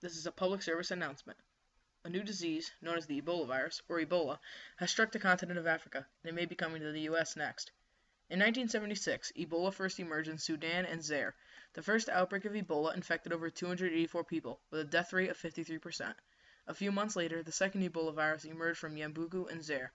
This is a public service announcement. A new disease, known as the Ebola virus, or Ebola, has struck the continent of Africa, and it may be coming to the U.S. next. In 1976, Ebola first emerged in Sudan and Zaire. The first outbreak of Ebola infected over 284 people, with a death rate of 53%. A few months later, the second Ebola virus emerged from Yambugu and Zaire.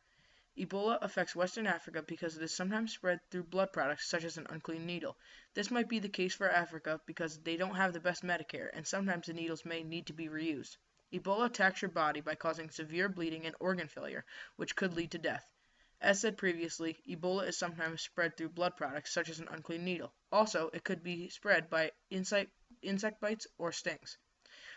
Ebola affects Western Africa because it is sometimes spread through blood products such as an unclean needle. This might be the case for Africa because they don't have the best Medicare, and sometimes the needles may need to be reused. Ebola attacks your body by causing severe bleeding and organ failure, which could lead to death. As said previously, Ebola is sometimes spread through blood products such as an unclean needle. Also, it could be spread by insect bites or stings.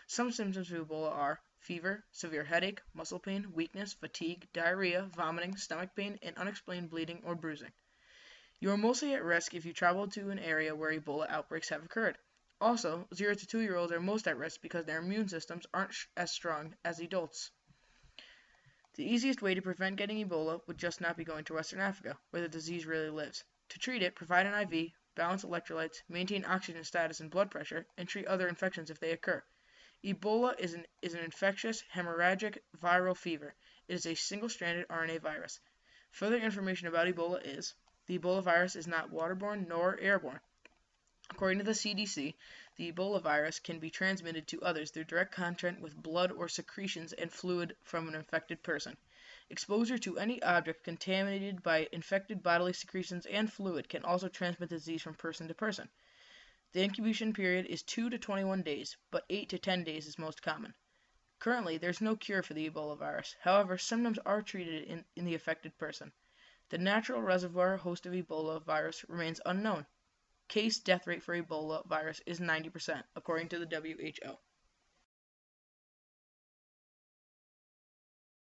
Some symptoms of Ebola are fever, severe headache, muscle pain, weakness, fatigue, diarrhea, vomiting, stomach pain, and unexplained bleeding or bruising. You are mostly at risk if you travel to an area where Ebola outbreaks have occurred. Also, 0 to 2-year-olds are most at risk because their immune systems aren't as strong as adults. The easiest way to prevent getting Ebola would just not be going to Western Africa, where the disease really lives. To treat it, provide an IV, balance electrolytes, maintain oxygen status and blood pressure, and treat other infections if they occur. Ebola is an infectious hemorrhagic viral fever. It is a single-stranded RNA virus. Further information about Ebola is: the Ebola virus is not waterborne nor airborne. According to the CDC, the Ebola virus can be transmitted to others through direct contact with blood or secretions and fluid from an infected person. Exposure to any object contaminated by infected bodily secretions and fluid can also transmit disease from person to person. The incubation period is 2 to 21 days, but 8 to 10 days is most common. Currently, there is no cure for the Ebola virus. However, symptoms are treated in the affected person. The natural reservoir host of Ebola virus remains unknown. Case death rate for Ebola virus is 90%, according to the WHO.